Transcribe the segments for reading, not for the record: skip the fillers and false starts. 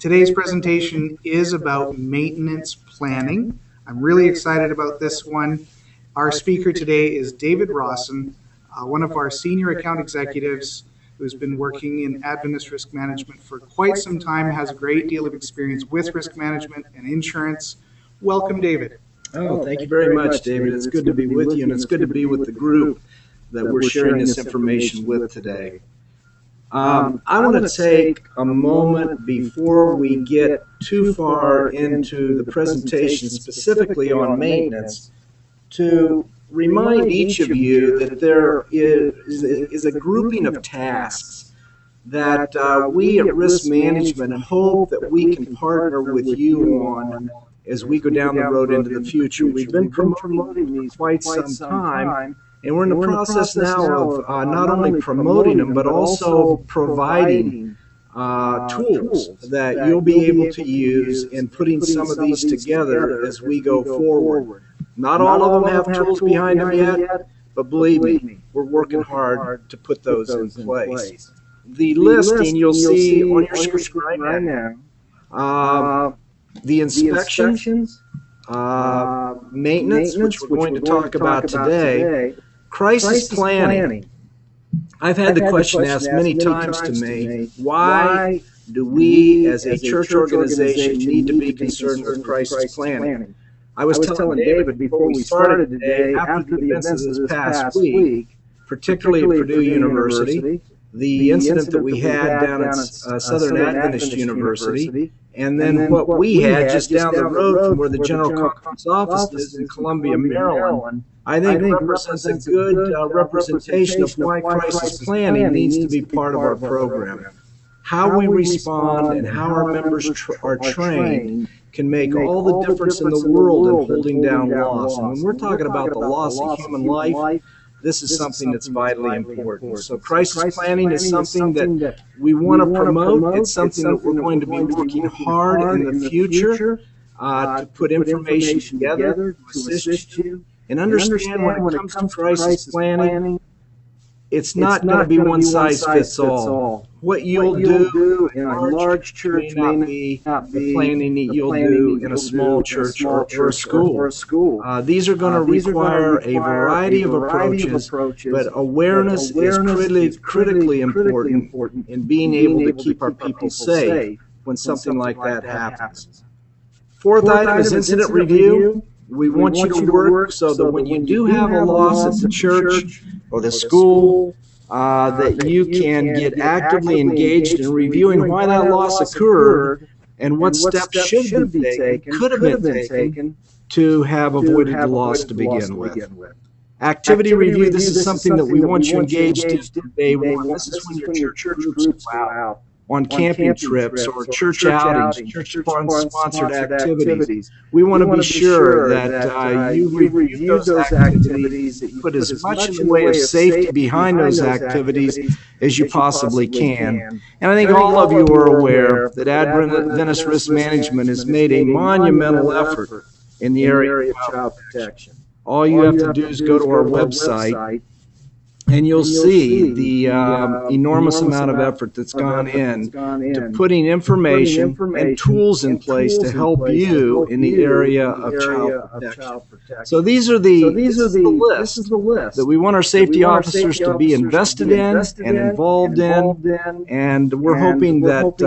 Today's presentation is about maintenance planning. I'm really excited about this one. Our speaker today is David Rawson, one of our senior account executives who's been working in Adventist risk management for quite some time, has a great deal of experience with risk management and insurance. Welcome, David. Oh, thank you very much, David. It's good to be with you, and it's good to be with the group that we're sharing this information with today. I want to take a moment before we get too far into the presentation specifically on maintenance to remind each of you that there is a grouping of tasks that we at Risk Management hope that we can partner with you on as we go down the road into the future. We've been promoting these for quite some time, and we're in the process now of not only promoting them, but also providing tools that you'll be able to use in putting some of these together as we go forward. Not all of them have tools behind them yet, but believe me, we're working hard to put those in place. The listing you'll see on your screen right now, the inspections, maintenance, which we're going to talk about today, crisis planning. I've had the question asked many times to me, why do we as a church organization need to be concerned with crisis planning? I was telling David before we started today, after the events of this past week, particularly at Purdue University, the incident that we had down at Southern Adventist University, and then what we had just down the road from where the General Conference office is in Columbia, Maryland, I think represents a good representation of why crisis planning needs to be part of our program. How we respond and how our members are trained can make all the difference in the world in holding down loss. And when we're talking about the loss of human life, this is something that's vitally important. So crisis planning is something that we want to promote. It's something that we're going to be working hard in the future to put information together to assist you. And understand when it comes to crisis planning, it's not going to be one size fits all. What you'll do in a large church may not be the planning that you'll do in a small church or a school. These are going to require a variety of approaches, but awareness is critically important in being able to keep our people safe when something like that happens. Fourth item is incident review. We want you to work so that when you do have a loss at the church or the school, that you can get actively engaged in reviewing why that loss occurred and what steps should be taken, could have been taken to have avoided the loss to begin with. Activity review, this is something that we want you engaged in from day one. This is when your church groups go out on camping trips or church outings, church-sponsored activities. We want to be sure that you review those activities, that you put as much in the way of safety behind those activities as you possibly can. And I think all of you are aware that Adventist Risk Management has made a monumental effort in the area of child protection. All you have to do is go to our website, and you'll see the enormous amount of effort that's gone in to putting information and tools in place to help you in the area of child protection. So this is the list that we want our safety officers to be invested in and involved in, and we're hoping that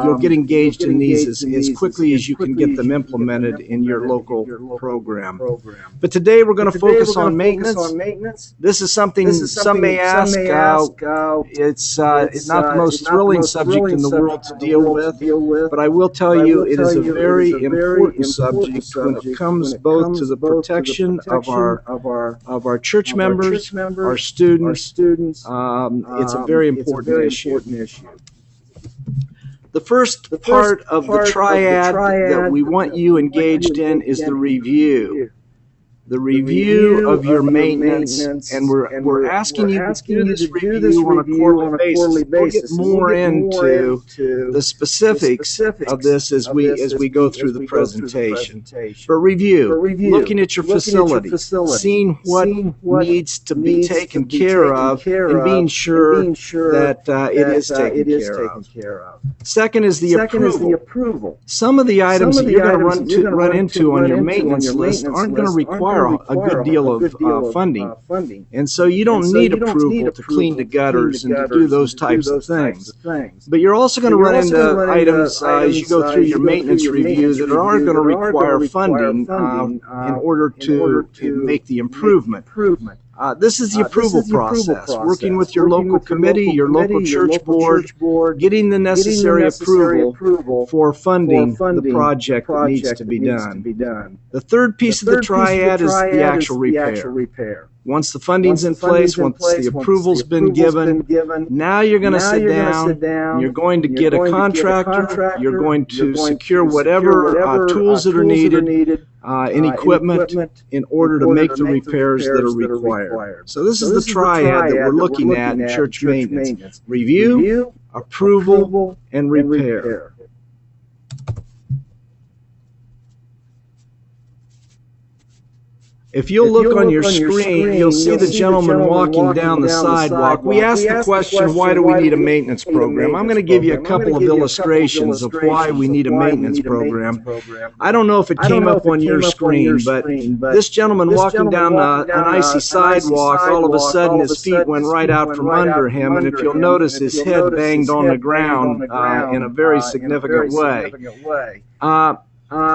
you'll get engaged in these as quickly as you can get them implemented in your local program. But today we're going to focus on maintenance. This is something some may ask, it's not the most thrilling subject in the world to deal with, but I will tell you it is a very important subject when it comes both to the protection of our church members, our students. It's a very important issue. The first part of the triad that we want you engaged in is the review. the review of your maintenance, and we're asking you to do this review on a quarterly basis. We'll get more into the specifics of this as we go through the presentation. But review, looking at your facility, seeing what needs to be taken care of, and being sure that it is taken care of. Second is the approval. Some of the items that you're going to run into on your maintenance list aren't going to require a good deal of funding. And so you don't need approval to clean the gutters and to do those types of things. But you're also going to run into items as you go through your maintenance review that are going to require funding in order to make the improvement. This is the approval process, working with your local committee, your local church board, getting the necessary approval for funding the project that needs to be done. The third piece of the triad is the actual repair. Once the funding's in place, once the approval's been given, now you're going to sit down, you're going to get a contractor, you're going to secure whatever tools that are needed, and equipment in order to make the repairs that are required. So this is the triad that we're looking at in church maintenance. Review, approval, and repair. If you'll look on your screen, you'll see the gentleman walking down the sidewalk. We asked the question, why do we need a maintenance program? I'm going to give you a couple of illustrations of why we need a maintenance program. I don't know if it came up on your screen, but this gentleman walking down an icy sidewalk, all of a sudden his feet went right out from under him, and if you'll notice, his head banged on the ground in a very significant way.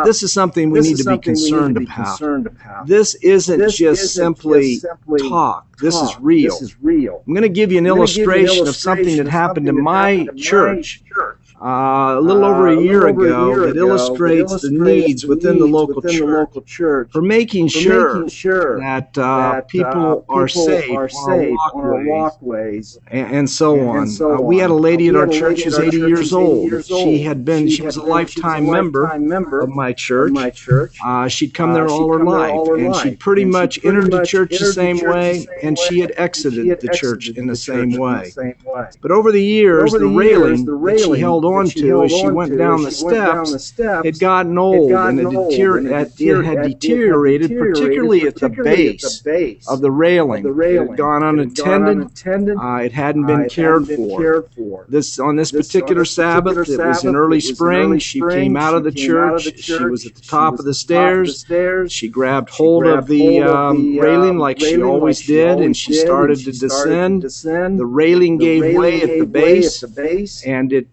This is something we need to be concerned about. This isn't just simply talk. This is real. I'm going to give you an illustration of something that happened in my church a little over a year ago that illustrates the needs within the local church for making sure that people are safe on our walkways and so on. We had a lady at our church who's 80 years old. She was a lifetime member of my church. She'd come there all her life, and she'd pretty much entered the church the same way, and she had exited the church in the same way. But over the years, the railing that she held on to as she went down the steps had gotten old, and it had deteriorated, particularly at the base of the railing. It had gone unattended. It hadn't been cared for. On this particular Sabbath, it was in early spring. She came out of the church. She was at the top of the stairs. She grabbed hold of the railing like she always did, and she started to descend. The railing gave way at the base, and it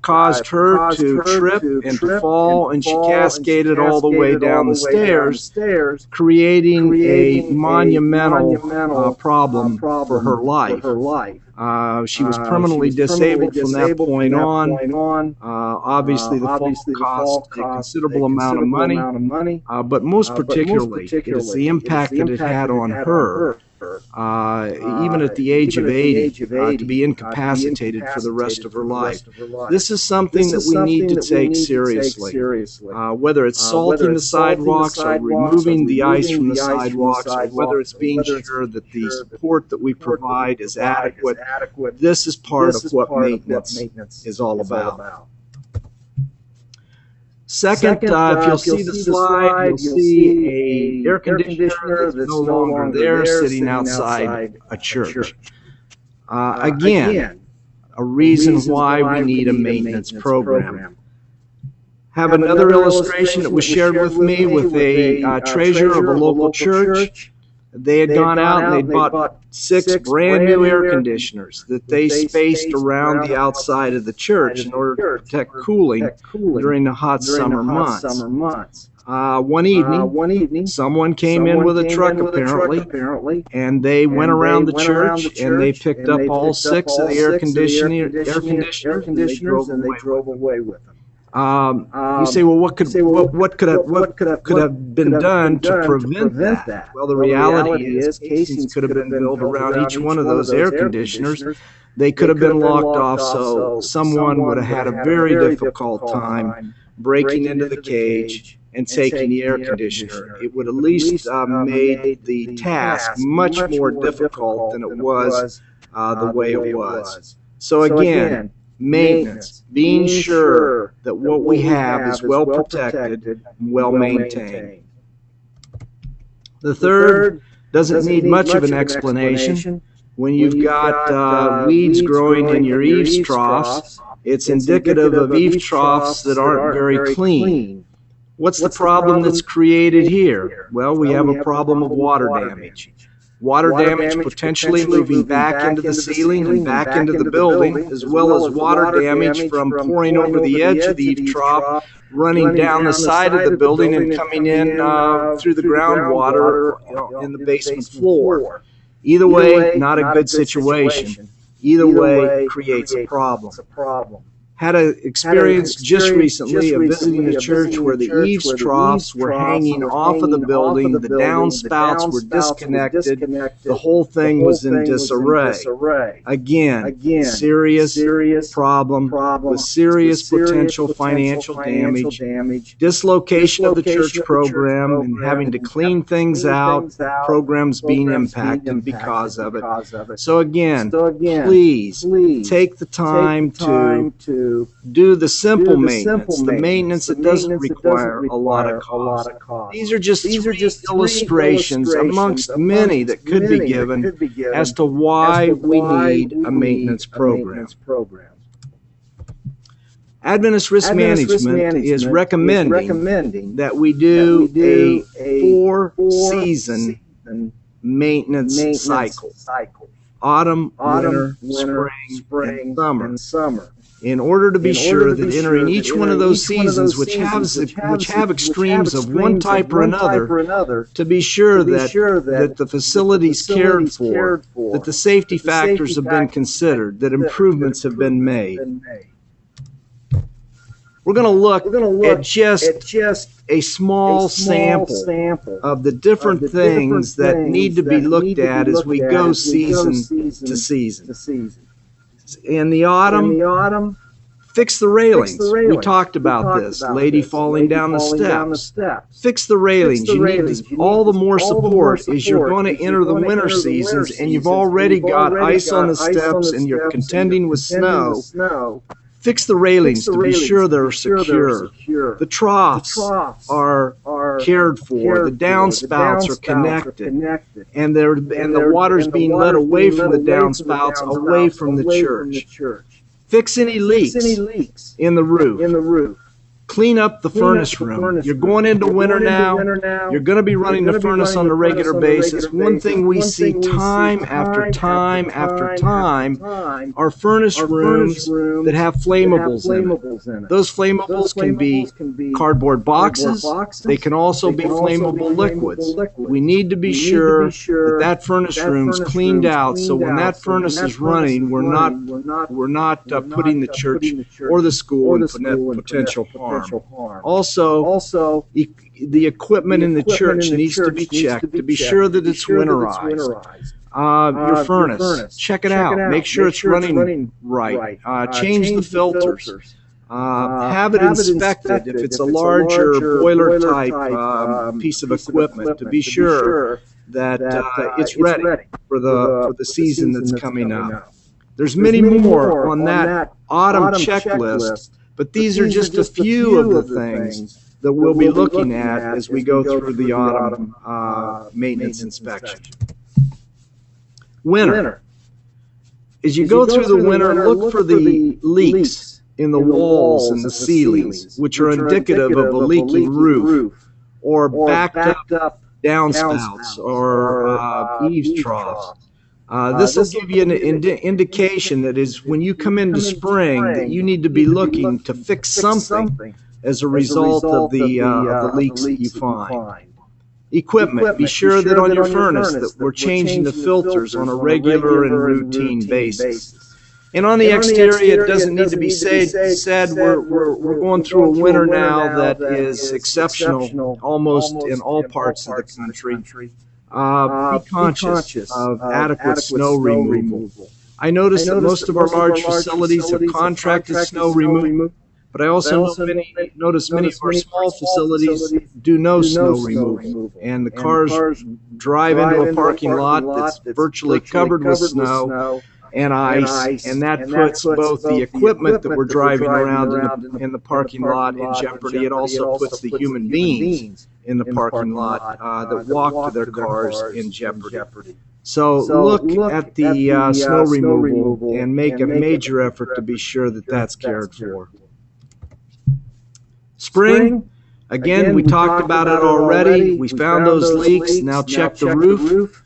caused her to trip and to fall, and she cascaded all the way down the stairs, creating a monumental problem for her life. She was permanently disabled from that point on. Obviously, the fall cost a considerable amount of money, but most particularly, it is the impact that it had on her. Even at the age of 80, to be incapacitated for the rest of her life. This is something that we need to take seriously. Whether it's salting the sidewalks or removing the ice from the sidewalks, or whether it's being sure that the support that we provide is adequate, this is part of what maintenance is all about. Second, if you'll see the slide, you'll see an air conditioner that's no longer there, sitting outside a church. Again, a reason why we need a maintenance program. Have another illustration that was shared with me with a treasurer of a local church. They had gone out and they bought 6 brand new air conditioners that they spaced around the outside of the church in order to protect cooling during the hot summer months. One evening, someone came in with a truck apparently, and they went around the church and they picked up all 6 of the air conditioners and they drove away with them. You say, well, what could have been done to prevent that? Well, the reality is casings could have been built around each one of those air conditioners. They could have been locked off, so someone would have had a very difficult time breaking into the cage and taking the air conditioner. It would at least made the task much more difficult than it was the way it was. So again, maintenance, being sure that what we have is well protected and well maintained. The third doesn't need much of an explanation. When you've got weeds growing in your eaves troughs, it's indicative of eaves troughs that aren't very clean. What's the problem that's created here? Well, we have a problem of water damage. Water damage potentially moving back into the ceiling and back into the building, as well as water damage from pouring over the edge of the eave trough, running down the side of the building and coming in through the groundwater in the basement floor. Either way, not a good situation. Either way creates a problem. Had an experience just recently of visiting a church where the eaves troughs were hanging off of the building, the downspouts were disconnected, the whole thing was in disarray. Again, serious problem with serious potential financial damage, dislocation of the church program, and having to clean things out, programs being impacted because of it. So again, please take the time to do the simple maintenance, the maintenance that doesn't require a lot of cost. These are just three illustrations amongst many that could be given as to why we need a maintenance program. Adventist Risk Management is recommending that we do a 4-season maintenance cycle: autumn, winter, spring, and summer. In order to be sure that entering each one of those seasons, which have extremes of one type or another, to be sure that the facility's cared for, that the safety factors have been considered, that improvements have been made. We're going to look at just a small sample of the different things that need to be looked at as we go season to season. In the autumn, fix the railings. We talked about this. Lady falling down the steps. Fix the railings. You need all the more support as you're going to enter the winter seasons and you've already got ice on the steps and you're contending with snow. Fix the railings to be sure they're secure. The troughs are cared for. The downspouts are connected. And the water's being led away from the downspouts, away from the church. Fix any leaks in the roof. Clean up the furnace room. You're going into winter now. You're going to be running the furnace on a regular basis. One thing we see time after time are furnace rooms that have flammables in it. Those flammables can be cardboard boxes. They can also be flammable liquids. We need to be sure that furnace room's cleaned out, so when that furnace is running, we're not putting the church or the school in potential harm. Also, the equipment in the church needs to be checked to be sure that it's winterized. Your furnace, check it out. Make sure it's running right. Change the filters. Have it inspected if it's a larger boiler type piece of equipment to be sure that it's ready for the season that's coming up. There's many more on that autumn checklist. But these are just a few of the things that we'll be looking at as we go through the autumn maintenance inspection. Winter. As you go through the winter, look for the leaks in the walls and the ceilings, which are indicative of a leaking roof or backed up downspouts or eaves troughs. This will give you an indication that is when you come into spring that you need to be looking to fix something as a result of the leaks that you find. Equipment. Be sure that on your furnace that we're changing the filters on a regular and routine basis. And on the exterior, it doesn't need to be said we're going through a winter now that is exceptional almost in all parts of the country. Be conscious of adequate snow removal. I noticed that most of our large facilities have contracted snow removal. But I also notice many of our small facilities do no snow removal, and the cars drive into a parking lot that's virtually covered with snow and ice, and that puts both the equipment that we're driving around in the parking lot in jeopardy. It also puts the human beings in the parking lot that walk to their cars in jeopardy. So look at the snow removal and make a major effort to be sure that that's cared for. Spring, again, we talked about it already. We found those leaks. Now check the roof.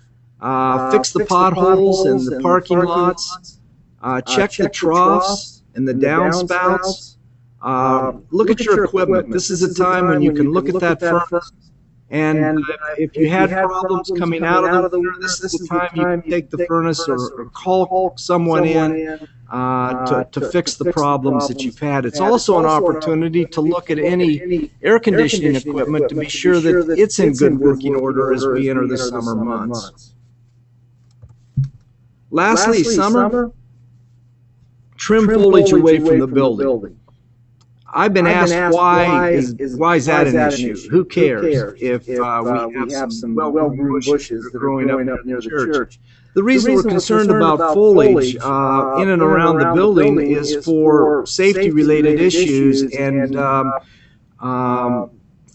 Fix the potholes in the parking lots. Check the troughs and the downspouts. Look at your equipment. This is a time when you can look at that furnace. And if you had problems coming out of the winter, this is the time you can take the furnace or call someone in to fix the problems that you've had. It's also an opportunity to look at any air conditioning equipment to be sure that it's in good working order as we enter the summer months. Lastly, summer, trim foliage away from the building. I've been asked why is that an issue? Who cares if we have some well-groomed bushes that are growing up near the church? The reason we're concerned about foliage in and around the building is for safety-related issues and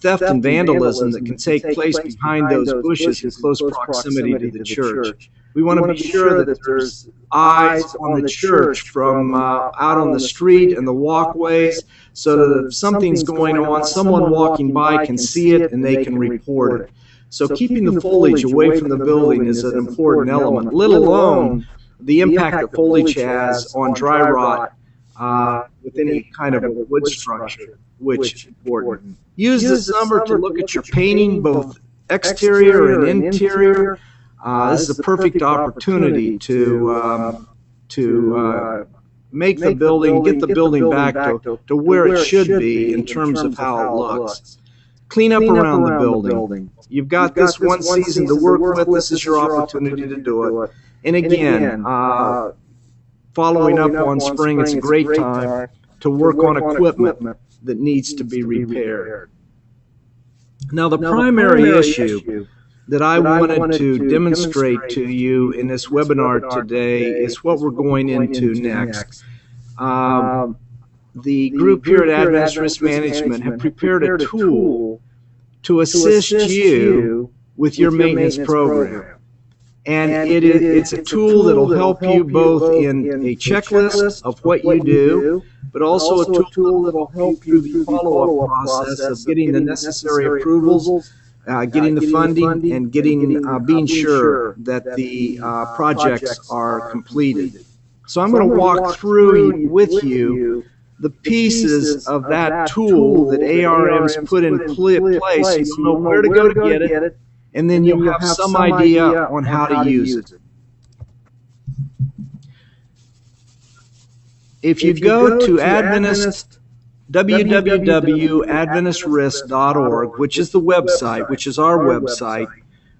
theft and vandalism that can take place behind those bushes in close proximity to the church. We want to be sure that there's eyes on the church from out on the street and the walkways, so that if something's going on, someone walking by can see it and they can report it. So keeping the foliage away from the building is an important element, let alone the impact that foliage has on dry rot with any kind of a wood structure, which is important. Use the summer to look at your painting, both exterior and interior. This is a perfect opportunity to make the building, get the building back to where it should be in terms of how it looks. Clean up around the building. You've got this one season to work with. This is your opportunity to do it. And again, following up on spring, it's a great time to work on equipment that needs to be repaired. Now, the primary issue that I wanted to demonstrate to you in this webinar today is what we're going into next. The group here at Adventist Risk Management have prepared a tool to assist you with your maintenance program. And it's a tool that will help you both in a checklist of what you do, but also a tool that will help you through the follow-up process of getting the necessary approvals, getting the funding, and being sure that the projects are completed. So I'm going to walk through with you the pieces of that tool that ARM's put in place, so you'll know where to go to get it, and then you'll have some idea on how to use it. If you go to www.adventistrisk.org, which is the website, which is our website,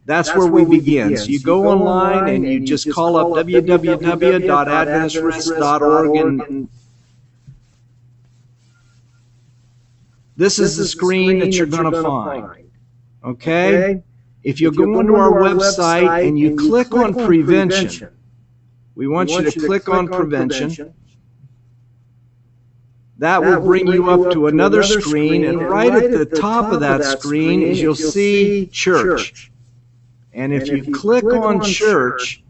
that's where we begin. So you go online and you just call up www.adventistrisk.org, and this is the screen that you're going to find. Okay? If you go onto our website and you click on prevention, we want you to click on prevention. That will bring you up to another screen, and right at the top of that screen is you'll see church. And if you click on church,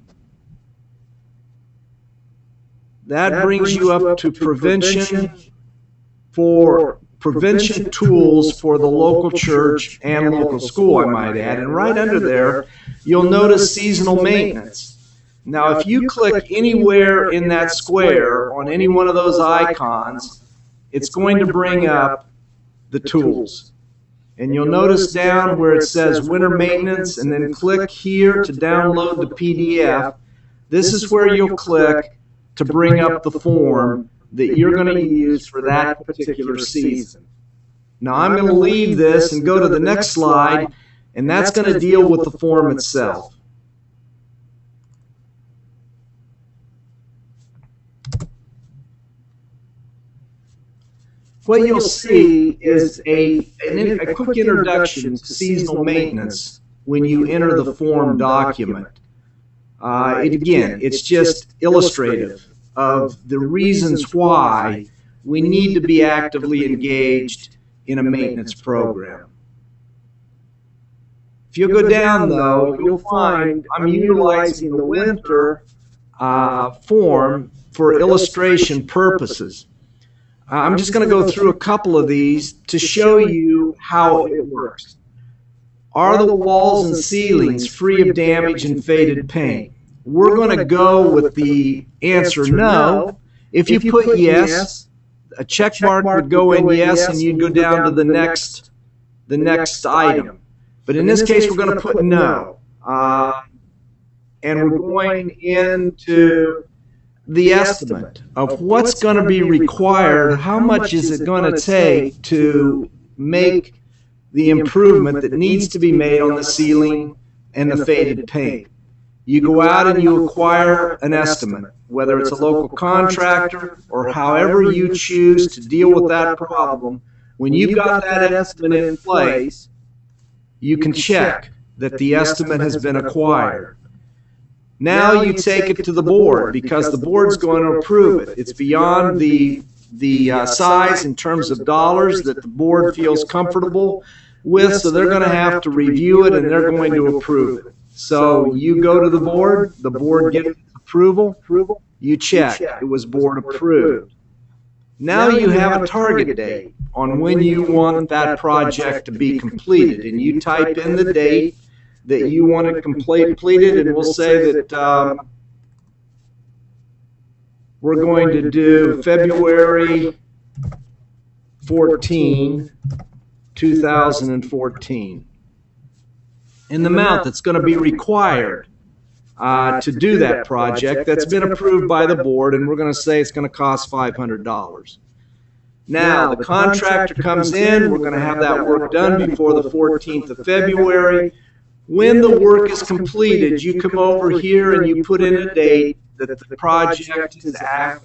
that brings you up to prevention tools for the local church and local school, I might add. And right under there, you'll notice seasonal maintenance. Now, if you click anywhere in that square on any one of those icons, it's going to bring up the tools. And you'll notice down where it says winter maintenance, and then click here to download the PDF. This is where you'll click to bring up the form that you're going to use for that particular season. Now, I'm going to leave this and go to the next slide, and that's going to deal with the form itself. what you'll see is a quick introduction to seasonal maintenance when you enter the form document. Again, it's just illustrative of the reasons why we need to be actively engaged in a maintenance program. If you go down, though, you'll find I'm utilizing the winter form for illustration purposes. I'm just going to go through a couple of these to show you how it works. Are the walls and ceilings free of damage and faded paint? We're going to go with the answer no. If you put yes, a check mark would go in yes, and you'd go down to the next item. But in this case, we're going to put no. And we're going into the estimate of what's going to be required, how much is it going to take to make the improvement that needs to be made on the ceiling and the faded paint. You go out and you acquire an estimate, whether it's a local contractor or however you choose to deal with that problem. When you've got that estimate in place, you can check that the estimate has been acquired. Now you take it to the board because the board's going to approve it. It's beyond the size in terms of dollars that the board feels comfortable with, so they're going to have to review it and they're going to approve it. So you go to the board gets approval, you check, it was board approved. Now you have a target date on when you want that project to be completed, and you type in the date that you want it completed, and we'll say that we're going to do February 14, 2014. And the amount that's going to be required to do that project that's been approved by the board, and we're going to say it's going to cost $500. Now, the contractor comes in, we're going to have that work done before the 14th of February. When the work is completed, you come over here and you put in a date that the project has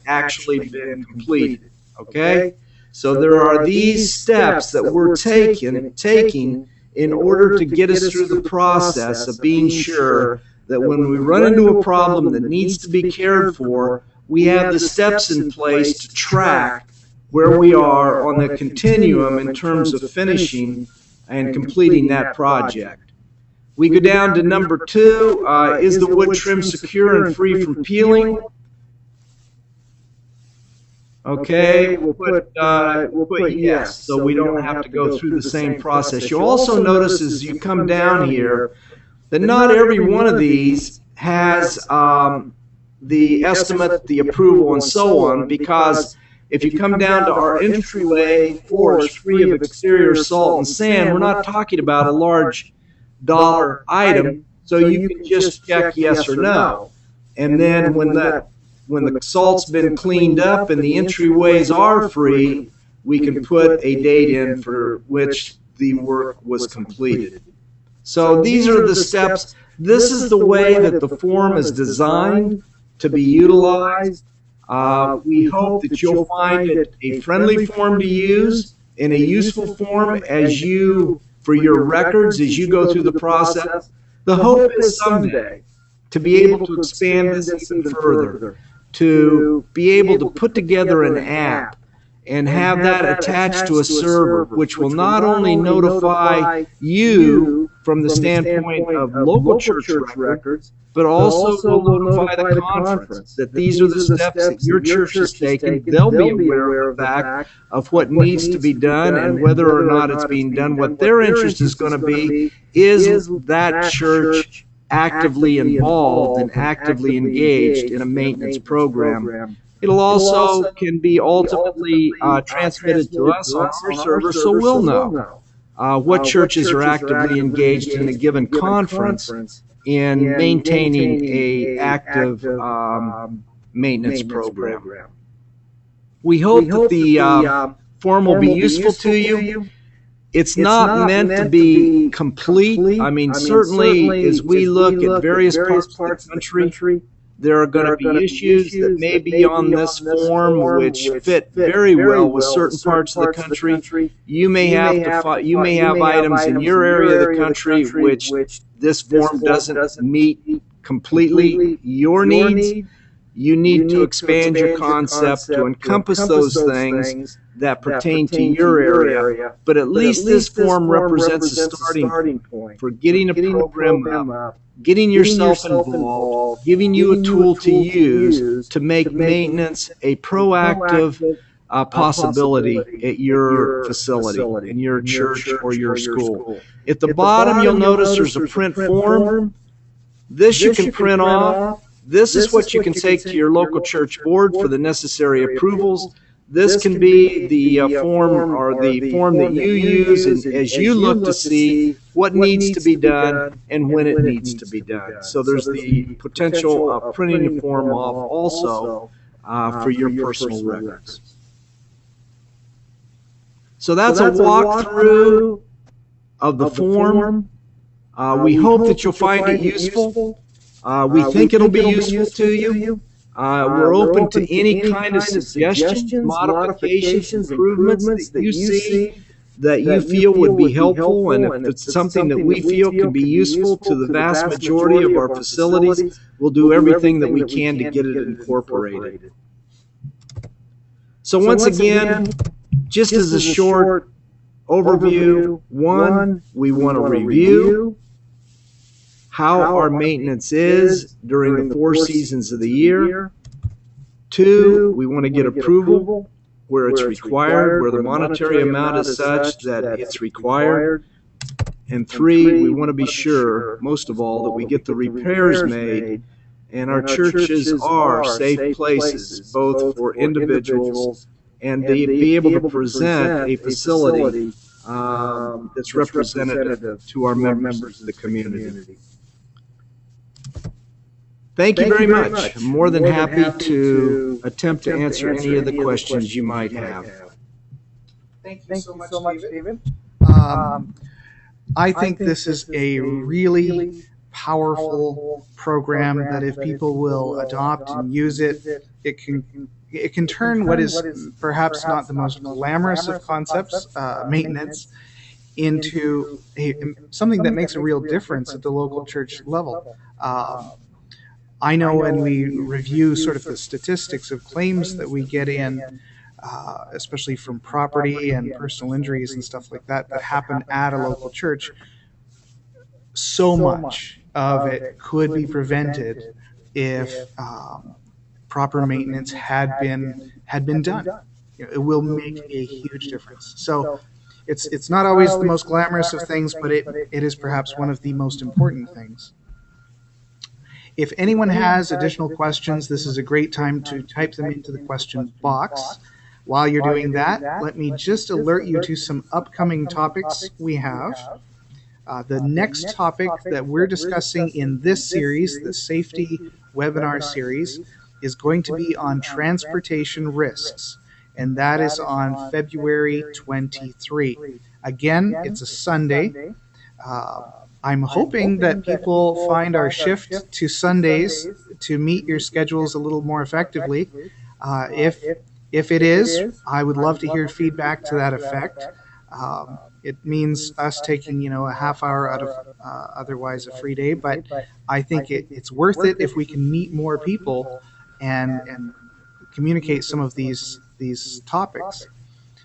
actually been completed, okay? So there are these steps that we're taking in order to get us through the process of being sure that when we run into a problem that needs to be cared for, we have the steps in place to track where we are on the continuum in terms of finishing and completing that project. We go down to number 2, is the wood trim secure and free from peeling? Okay, we'll put yes, so we don't have to go through the same process. You'll also notice as you come down here that not every one of these has the estimate, the approval, and so on, because if you come down to our entryway floors free of exterior salt and sand, we're not talking about a large dollar item, so you can just check yes or no. And then when the salt's been cleaned up and the entryways are free, we can put a date in for which the work was completed. So these are the steps. This is the way that the form is designed to be utilized. We hope that you'll find it a friendly form to use and a useful form for your records as you go through the process. The hope is someday to be able to expand this even further, to be able to put together an app and have that attached to a server, which will not only notify you from the standpoint of local church records, but also will notify the conference that these are the steps that your church has taken. They'll be aware of the fact of what needs to be done and whether or not it's being done. What their interest is going to be is that church actively involved and actively engaged in a maintenance program. It'll also can be ultimately transmitted to us on our server, so we'll know what churches are actively engaged in a given conference in maintaining an active maintenance program. We hope that the form will be useful to you. It's not meant to be complete. I mean, certainly as we look at various parts of the country, There are going to be issues that may be on this form which fit very well with certain parts of the country. You may have items in your area of the country which this form doesn't meet completely your needs. You need to expand your concept to encompass those things that pertain to your area. But at least this form represents a starting point for getting a program up, getting yourself involved, giving you a tool to use to make maintenance a proactive possibility at your facility, in your church or your school. At the bottom, you'll notice there's a print form. This you can print off. This is what you can take to your local church board for the necessary approvals. This can be the form that you use as you look to see what needs to be done and when it needs to be done. So there's the potential of printing the form off also for your personal records. So that's a walkthrough of the form. We hope that you'll find it useful. We think it'll be useful to you. We're open to any kind of suggestions, modifications, improvements that you see that you feel would be helpful, and if it's something that we feel can be useful to the vast majority of our facilities, we'll do everything that we can to get it incorporated. So once again, just as a short overview, one, we want to review how our maintenance is during the 4 seasons of the year. 2, we want to get approval where it's required, where the monetary amount is such that it's required. And 3, we want to be sure, most of all, that we get the repairs made and our churches are safe places, both for individuals and to be able to present a facility that's representative to our members of the community. Thank you very much. I'm more than happy to attempt to answer any of the questions you might have. Thank you so much, David. I think this is a really powerful program that if people will adopt and use it, it can turn what is perhaps not the most glamorous of concepts, maintenance, into something that makes a real difference at the local church level. I know when we review sort of the statistics of claims that we get in, especially from property and personal injuries and stuff like that, that happen at a local church, so much of it could be prevented if proper maintenance had been done. It will make a huge difference. So it's not always the most glamorous of things, but it is perhaps one of the most important things. If anyone has additional questions, this is a great time to type them into the question box. While you're doing that, let me just alert you to some upcoming topics we have. The next topic that we're discussing in this series, the safety webinar series, is going to be on transportation risks, and that is on February 23. Again, it's a Sunday. I'm hoping that people find our shift to Sundays to meet your schedules a little more effectively. If it is, I would love to hear feedback to that effect. It means us taking, a half hour out of otherwise a free day, but I think it's worth it if we can meet more people and communicate some of these topics.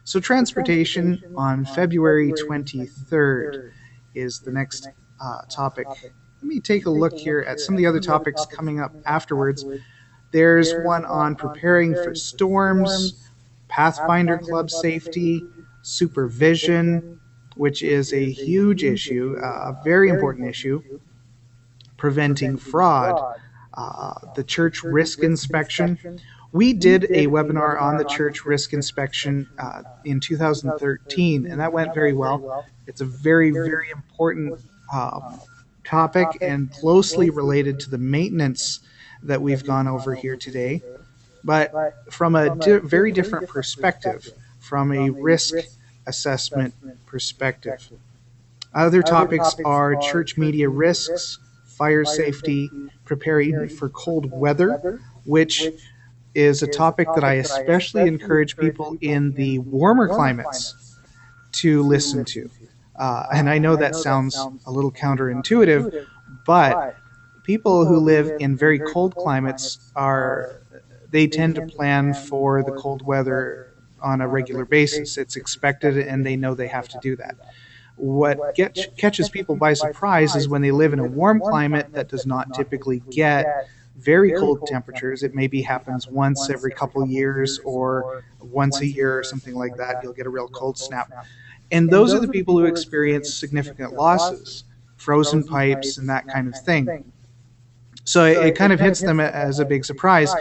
So transportation on February 23rd is the next topic. Let me take a look here at some of the other topics coming up afterwards. There's one on preparing for storms, Pathfinder Club safety, supervision, which is a huge issue, a very important issue, preventing fraud, the church risk inspection. We did a webinar on the church risk inspection in 2013, and that went very well. It's a very, very important topic and closely related to the maintenance that we've gone over here today, but from a very different perspective, from a risk assessment perspective. Other topics are church media risks, fire safety, preparing for cold weather, which is a topic that I especially encourage people in the warmer climates to listen to. And I know that sounds a little counterintuitive, but people who live in very cold climates they tend to plan for the cold weather on a regular basis. It's expected, and they know they have to do that. What catches people by surprise is when they live in a warm climate that does not typically get very cold temperatures. It maybe happens once every couple years or once a year or something like that. You'll get a real cold snap. And those are the people who experience significant losses, frozen pipes and that kind of thing. So it kind of hits them as a big surprise.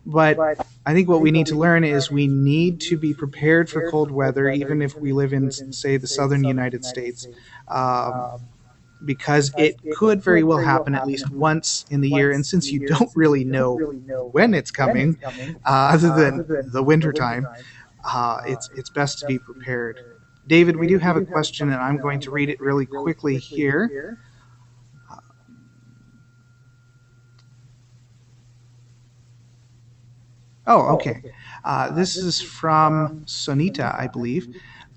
But I think what we need to learn is we need to be prepared for cold weather, even if we live in, say, the southern United States, because it could very well happen at least once in the year. And since you don't really know when it's coming, other than the winter time, it's best to be prepared. David, we do have a question, and I'm going to read it really quickly here. Oh, okay. This is from Sonita, I believe.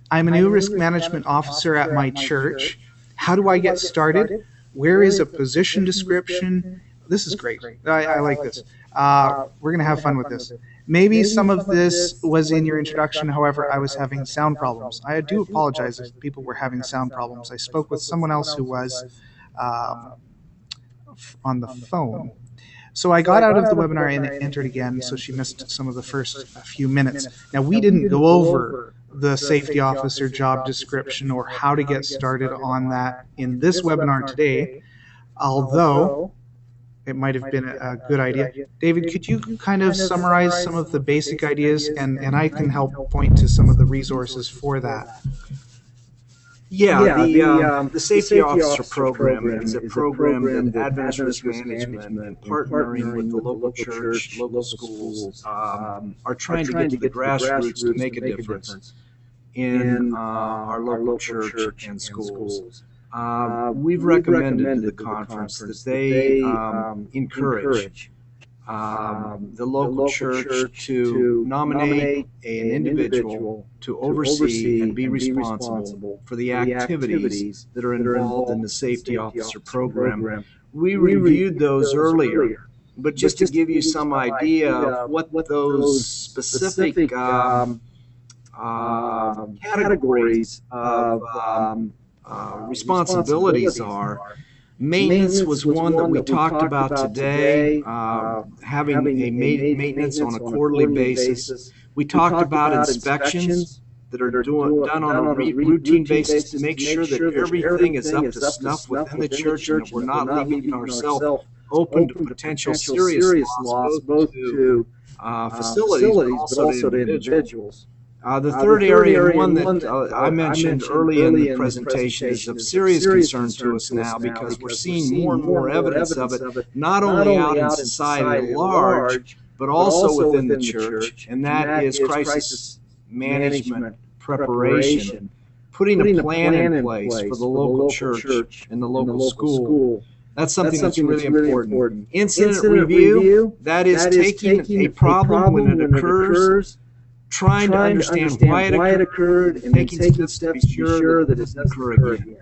I'm a new risk management officer at my church. How do I get started? Where is a position description? This is great. I like this. We're going to have fun with this. Maybe some of this was in your introduction. However, I was having sound problems. I do apologize if people were having sound problems. I spoke with someone else who was on the phone. So I got out of the webinar and entered again, so she missed some of the first few minutes. Now, we didn't go over the safety officer job description or how to get started on that in this webinar today, although it might have been a good idea. David, could you kind of summarize some of the basic ideas, and I can help point to some of the resources for that? Yeah, the Safety Officer Program is a program that Adventist Risk Management, partnering with the local church, local schools, are trying to get to the grassroots to make a difference in our local church and schools. We've recommended to the conference that they encourage the local church to nominate an individual to oversee and be responsible for the activities that are involved in the Safety Officer Program. We reviewed those earlier, but just to give you some idea of what those specific categories of responsibilities are. Maintenance was one that we talked about today, having a maintenance on a quarterly basis. We talked about inspections that are done on a routine basis to make sure that everything is up to snuff within the church and that we're not leaving ourselves open to potential serious loss, both to facilities but also to individuals. The third area, and one that I mentioned early in the presentation, is of serious concern to us now because we're seeing more and more evidence of it, not only out in society at large, but also within the church, and that is crisis management preparation, putting a plan in place for the local church and the local school. That's something that's really important. Incident review, that is taking a problem when it occurs, trying to understand why it occurred, and taking steps to be sure that it doesn't occur again.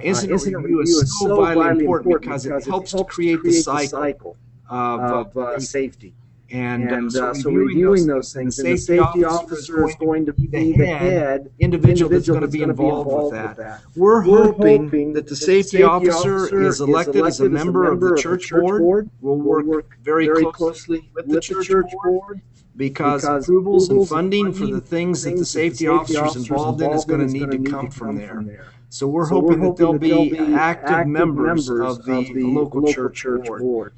Incident review is so vitally important because it helps to create the cycle of safety. And so reviewing those things, and the safety officer is going to be the head individual that's going to be involved with that. We're hoping that the safety officer is elected as a member of the church board. We'll work very closely with the church board, because approvals and funding for the things that the safety officer is involved in is going to need to come from there. So we're hoping that they'll be active members of the local church board.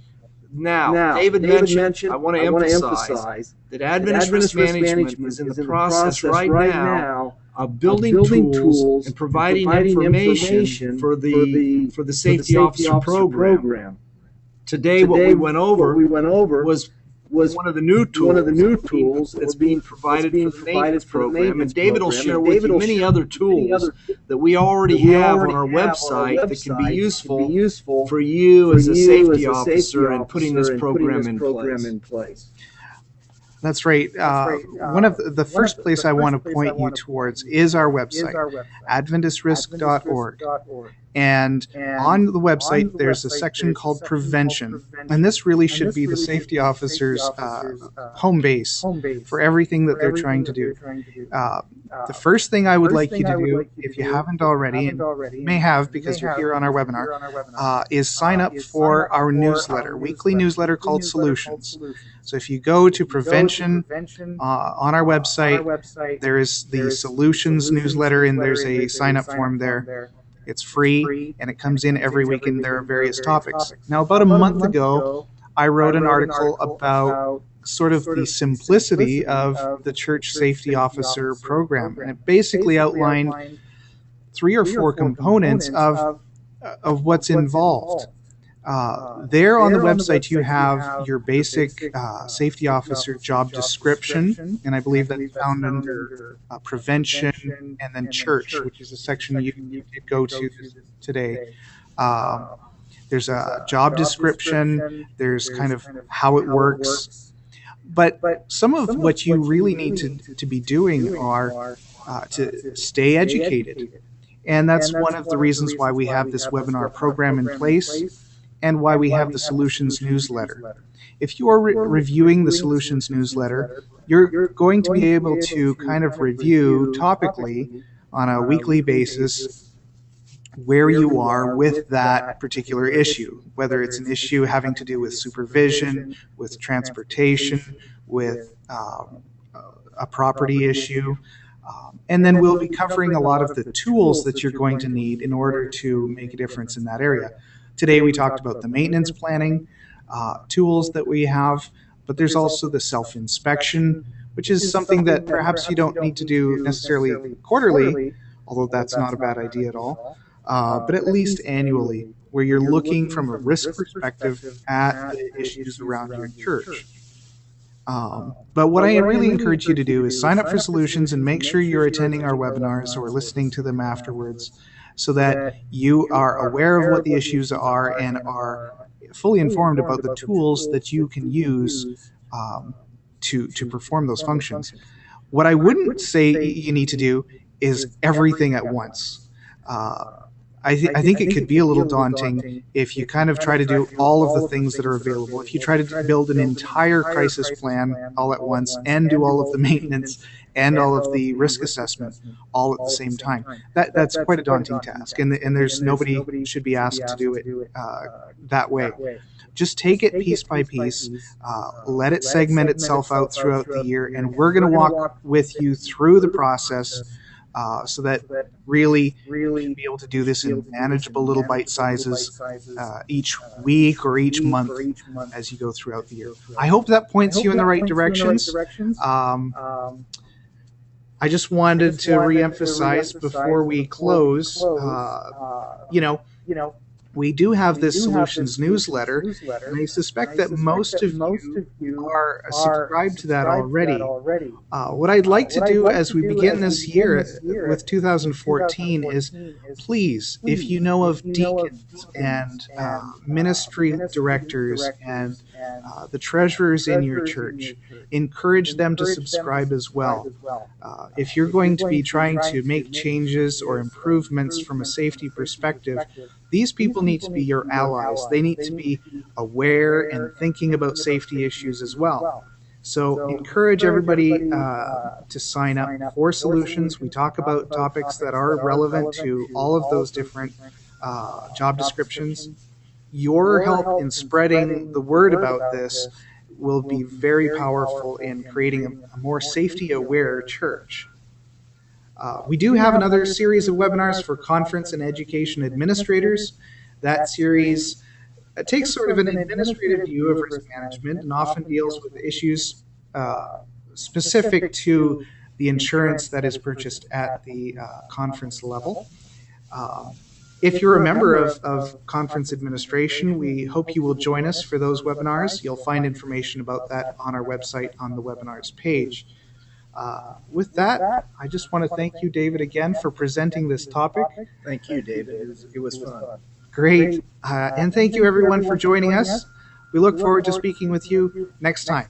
Now, David mentioned, I want to emphasize that Adventist Risk Management is in the process right now of building tools and providing information for the Safety Officer Program. Today, what we went over was was one of the new tools that's being provided for the maintenance program. And David will share with you many other tools that we already have on our website that can be useful for you as a safety officer in putting this program in place. That's right. One of the first place I want to point you towards is our website, adventistrisk.org. And on the website, there's a section called Prevention. And this really should be the safety officer's home base for everything that they're trying to do. The first thing I would like you to do, if you haven't already, and you may have because you're here on our webinar, is sign up for our newsletter, weekly newsletter called Solutions. So if you go to Prevention on our website, there is the Solutions newsletter, and there's a sign-up form there. It's free, and it comes in every week, and there are various topics. Now, about a month ago, I wrote an article about sort of the simplicity of the church safety officer program, and it basically outlined 3 or 4 components of what's involved. There on the website, you have your basic safety officer job description, and I believe that's found under prevention and then church, which is a section you could go to today. There's a job description, there's kind of how it works, but some of what you really need to be doing are to stay educated. And that's one of the reasons why we have this webinar program in place, and why we have the Solutions newsletter. If you are reviewing the Solutions newsletter, you're going to be able to kind of review topically on a weekly basis where you are with that particular issue, whether it's an issue having to do with supervision, with transportation, with a property issue. And then we'll be covering a lot of the tools that you're going to need in order to make a difference in that area. Today we talked about the maintenance planning tools that we have, but there's also the self-inspection, which is something that perhaps you don't need to do necessarily quarterly, although that's not a bad idea at all, but at least annually, where you're looking from a risk perspective at the issues around your church. But what I really encourage you to do is sign up for Solutions and make sure you're attending our webinars or listening to them afterwards, so that you are aware of what the issues are and are fully informed about the tools that you can use to perform those functions. What I wouldn't say you need to do is everything at once. I think it could be a little daunting if you kind of try to do all of the things that are available. If you try to build an entire crisis plan all at once and do all of the maintenance and all of the risk assessment all at the same time, that's quite a daunting task. And there's nobody should be asked to do it that way. Just take it piece by piece, let it segment itself out throughout the year, and we're going to walk with you through the process so that really you'll be able to do this in manageable little bite sizes each week or each month as you go throughout the year. I hope that points you in the right directions. I just wanted to reemphasize before we close, we do have this Solutions newsletter, and I suspect that most of you are subscribed to that already. What I'd like to do as we begin this year with 2014 is, please, if you know of deacons and ministry directors and the treasurers in your church, encourage them to subscribe as well. If you're going to be trying to make changes or improvements from a safety perspective, these people need to be your allies. They need to be aware and thinking about safety issues as well. So encourage everybody to sign up for Solutions. We talk about topics that are relevant to all of those different job descriptions. Your help in spreading the word about this will be very powerful in creating a more safety-aware church. We do have another series of webinars for conference and education administrators. That series takes sort of an administrative view of risk management and often deals with issues specific to the insurance that is purchased at the conference level. If you're a member of conference administration, we hope you will join us for those webinars. You'll find information about that on our website on the webinars page. With that, I just want to thank you, David, again for presenting this topic. Thank you, David. It was fun. Great. And thank you, everyone, for joining us. We look forward to speaking with you next time.